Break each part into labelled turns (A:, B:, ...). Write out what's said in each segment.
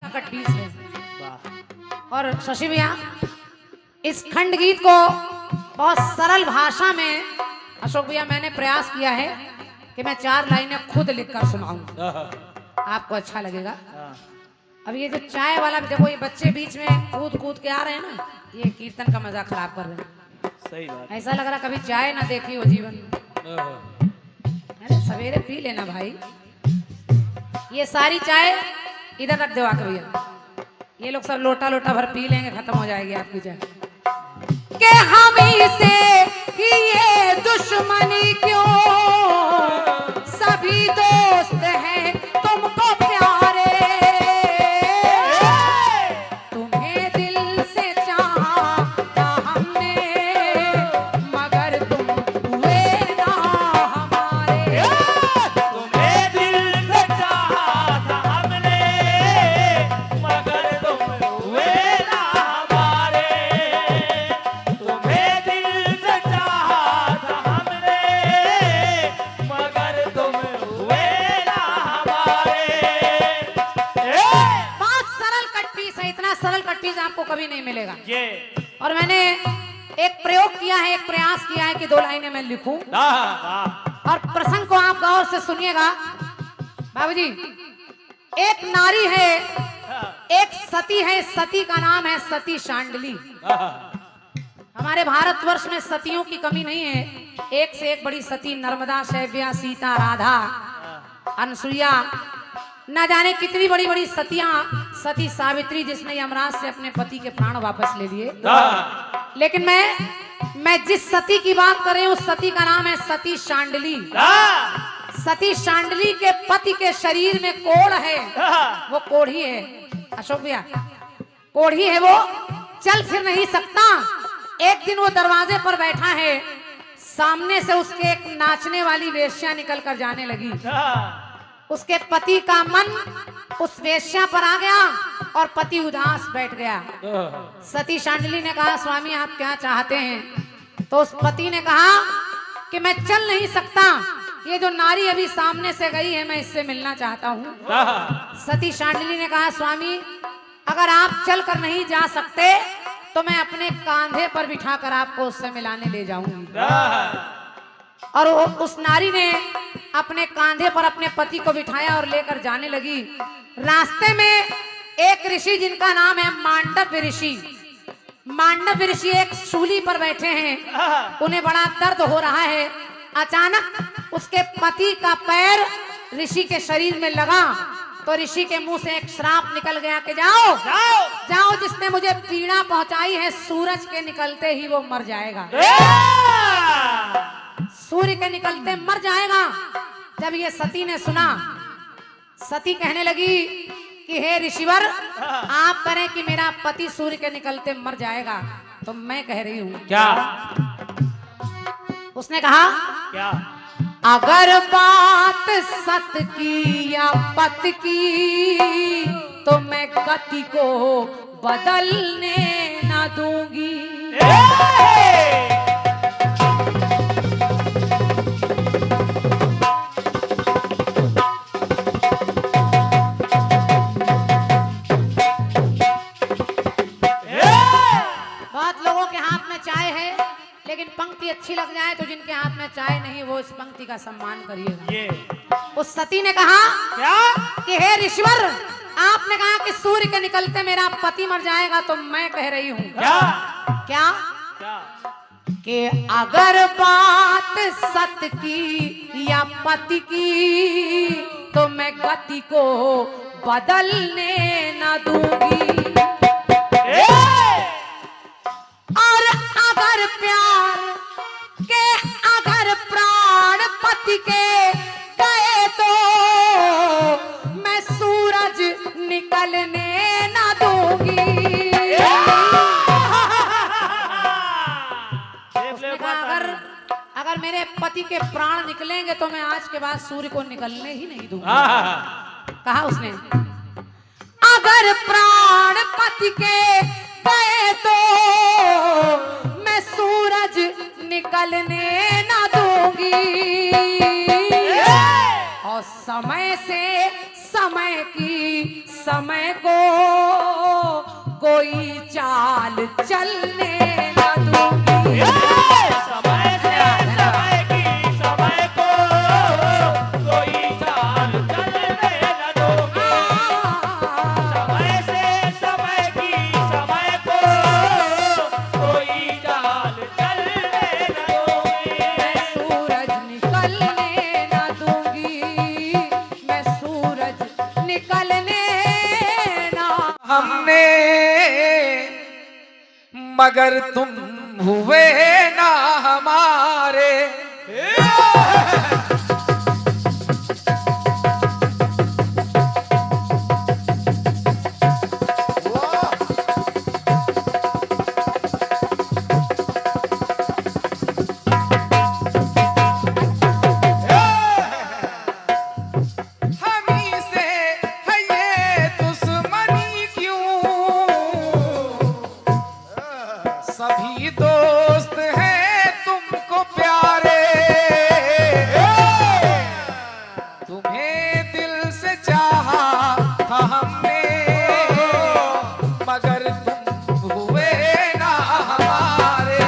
A: 20 है। और शशि भैया इस खंड गीत को बहुत सरल भाषा में अशोक भैया मैंने प्रयास किया है कि मैं 4 लाइनें खुद लिखकर सुनाऊंगा, आपको अच्छा लगेगा। अब ये जो चाय वाला देखो, ये बच्चे बीच में कूद कूद के आ रहे हैं ना, ये कीर्तन का मजा खराब कर रहे हैं। सही बात। ऐसा लग रहा कभी चाय ना देखी हो जीवन में। अरे सवेरे पी लेना भाई, ये सारी चाय इधर रख दो आके भैया, ये लोग सब लोटा लोटा भर पी लेंगे, खत्म हो जाएगी आपकी चाय। के हम से कि ये दुश्मनी क्यों, सभी दोस्त हैं तुमको प्यारे, तुम्हें दिल से चाहा था हमने, मगर तुम हुए ना हमारे।
B: तुम्हें दिल से चाहा था हमने, मगर तुम हुए ना हमारे। तुम्हें दिल से चाहा था हमने, मगर तुम हुए ना हमारे।
A: बहुत सरल कट पीस है, इतना सरल कट पीस आपको कभी नहीं मिलेगा।
B: ये
A: और मैंने एक प्रयोग किया है, एक प्रयास किया है कि 2 लाइनें मैं लिखूं, और प्रसंग को आप गौर से सुनिएगा। बाबूजी, एक नारी है, एक सती है, सती का नाम है सती शांडली। हमारे भारतवर्ष में सतियों की कमी नहीं है, एक से एक बड़ी सती, नर्मदा, शैव्या, सीता, राधा, अनसुईया, न जाने कितनी बड़ी बड़ी सतियां, सती सावित्री जिसने यमराज से अपने पति के प्राण वापस ले लिए। लेकिन मैं जिस सती की बात कर रही हूँ, उस सती का नाम है सती शांडली। सती शांडली के पति के शरीर में कोढ़ है, वो कोढ़ी है अशोक भैया, कोढ़ी है, वो चल फिर नहीं सकता। एक दिन वो दरवाजे पर बैठा है, सामने से उसके एक नाचने वाली वेश्या निकल कर जाने लगी। उसके पति का मन उस वेश्या पर आ गया और पति उदास बैठ गया। सती शांडली ने कहा, स्वामी आप क्या चाहते हैं? तो उस पति ने कहा कि मैं चल नहीं सकता, ये जो नारी अभी सामने से गई है मैं इससे मिलना चाहता हूँ। सती शांडली ने कहा, स्वामी अगर आप चल कर नहीं जा सकते तो मैं अपने कांधे पर बिठाकर आपको उससे मिलाने ले जाऊंगी। और उस नारी ने अपने कांधे पर अपने पति को बिठाया और लेकर जाने लगी। रास्ते में एक ऋषि जिनका नाम है मांडव ऋषि, मांडव ऋषि एक सूली पर बैठे हैं, उन्हें बड़ा दर्द हो रहा है। अचानक उसके पति का पैर ऋषि के शरीर में लगा तो ऋषि के मुंह से एक श्राप निकल गया कि जाओ जाओ जाओ, जिसने मुझे पीड़ा पहुंचाई है सूरज के निकलते ही वो मर जाएगा, सूर्य के निकलते मर जाएगा। जब ये सती ने सुना, सती कहने लगी कि हे ऋषिवर, आप करें कि मेरा पति सूर्य के निकलते मर जाएगा, तो मैं कह रही हूँ
B: क्या?
A: उसने कहा
B: क्या?
A: अगर बात सत की या पत की तो मैं गति को बदलने न दूंगी। बहुत लोगों के हाथ में चाय है, लेकिन पंक्ति अच्छी लग जाए तो जिनके हाथ में चाय नहीं वो इस पंक्ति का सम्मान करिएगा। उस सती ने कहा
B: क्या?
A: कि हे ऋषिवर, आपने कहा कि सूर्य के निकलते मेरा पति मर जाएगा, तो मैं कह रही हूँ
B: क्या?
A: क्या?
B: क्या?
A: कि अगर बात सत की या पति की तो मैं गति को बदलने न दूंगी, और अगर प्यार के अगर प्राण पति के गए तो मैं सूरज निकलने न दूंगी। अगर मेरे पति के प्राण निकलेंगे तो मैं आज के बाद सूर्य को निकलने ही नहीं दूंगी। कहा उसने, अगर प्राण पति के गए तो मैं सूरज निकलने न दूंगी, और समय से समय को कोई चाल चलने न दूंगी।
B: समय से समय की समय को कोई चाल चलने न दूंगी। समय से समय की समय को कोई चाल चलने न दूंगी।
A: मैं सूरज निकलने न दूंगी, मैं सूरज निकलने ना।
C: हमने मगर तुम हुए ना हमारे। हमी से है ये दुश्मनी क्यों? सभी दोस्त हैं तुमको प्यारे। तुम्हें दिल से चाहा था हमने, मगर तुम हुए ना हमारे।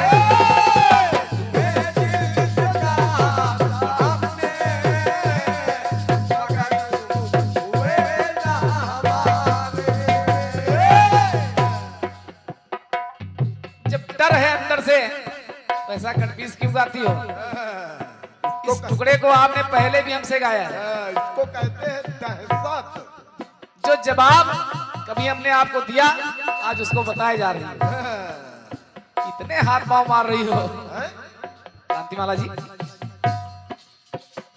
C: जब डर है अंदर से तो ऐसा कटपीस क्यों गाती हो? इस टुकड़े को आपने पहले भी हमसे गाया है।
D: इसको कहते हैं दहशत।
C: जो जवाब कभी हमने आपको दिया आज उसको बताए जा रही है। इतने हाथ पांव मार रही हो कांतिमाला जी,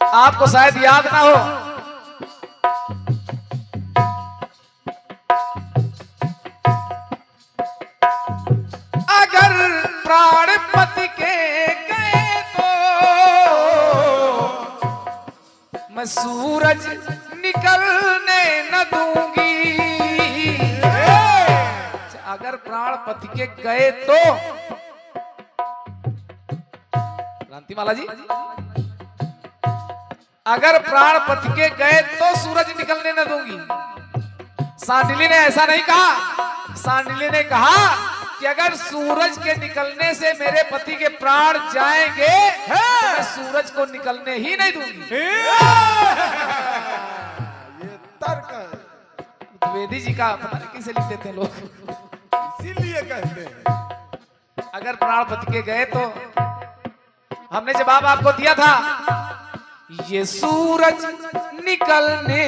C: आपको शायद याद ना हो, अगर प्राण पति के गए तो मैं सूरज निकलने न दूंगी। अगर प्राण पति के गए तो कांतिमाला जी, अगर प्राण पति के गए तो सूरज निकलने न दूंगी। सांडिली ने ऐसा नहीं कहा। सांडिली ने कहा कि अगर सूरज के निकलने से मेरे पति के प्राण जाएंगे तो मैं सूरज को निकलने ही नहीं दूंगी।
D: ये तर्क है,
C: द्विवेदी जी का पता नहीं किसे लिख देते हैं लोग।
D: इसीलिए कहते हैं।
C: अगर प्राण पति के गए तो हमने जवाब आपको दिया था, ये सूरज निकलने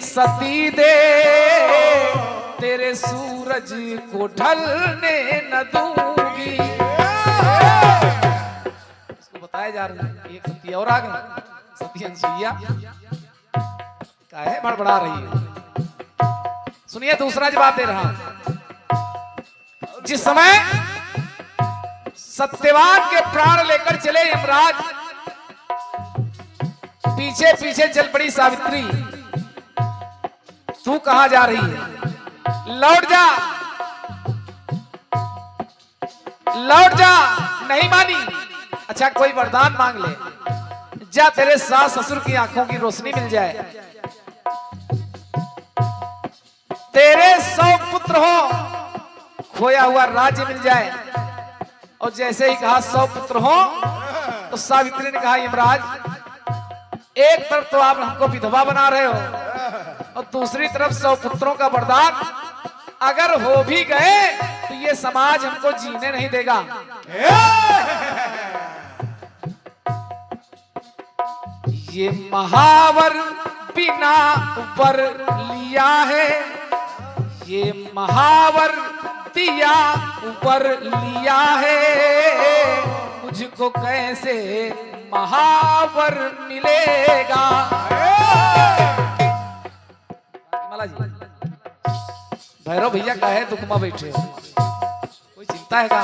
C: सती दे, तेरे सूरज को ढलने न दूंगी। इसको बताया जा रहा है। एक सती और आ गई, सती अनसुईया काहे बड़बड़ा रही है। सुनिए दूसरा जवाब दे रहा हूं। जिस समय सत्यवान के प्राण लेकर चले यमराज, पीछे पीछे चल पड़ी सावित्री। तू कहां जा रही है? लौट जा, लौट जा। नहीं मानी। अच्छा कोई वरदान मांग ले, जा तेरे सास ससुर की आंखों की रोशनी मिल जाए, तेरे 100 पुत्र हो, खोया हुआ राज्य मिल जाए। और जैसे ही कहा 100 पुत्र हो तो सावित्री ने कहा यमराज, एक तरफ तो आप हमको विधवा बना रहे हो और दूसरी तरफ 100 पुत्रों का वरदान, अगर हो भी गए तो ये समाज हमको जीने नहीं देगा। ये महावर बिना ऊपर लिया है, ये महावर दिया ऊपर लिया है, मुझको कैसे महावर मिलेगा। माला जी, भैरव भैया का है दुखमा बैठे हो, कोई चिंता है का?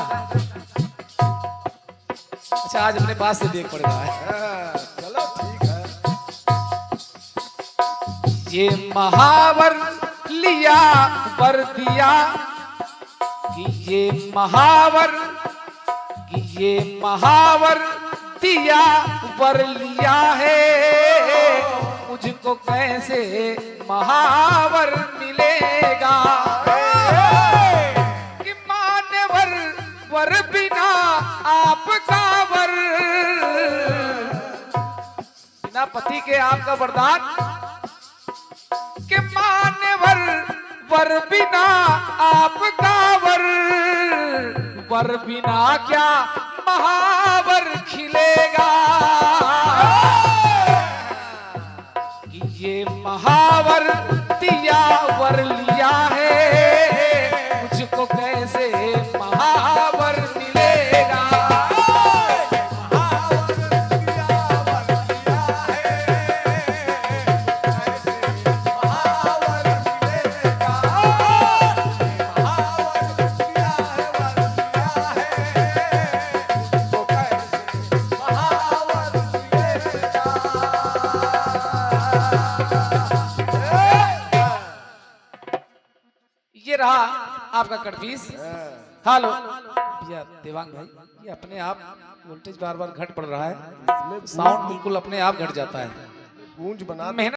C: अच्छा आज अपने पास से देख पड़ रहा है।
D: चलो ठीक है।
C: ये महावर लिया पर दिया, कि ये महावर दिया पर लिया है, मुझको कैसे महावर मिलेगा। कि मान्यवर वर बिना आपका वर, बिना पति के आपका वरदान। कि मान्यवर वर बिना आपका वर, वर बिना क्या महावर खिलेगा। कि ये महावर दिया वर लिया है, मुझको कैसे महावर मिलेगा। ये रहा आपका कटपीस। हेलो भैया देवांग भाई, ये अपने आप वोल्टेज बार बार घट पड़ रहा है, साउंड बिल्कुल अपने आप घट जाता है।
D: गूंज बना
C: मेहनत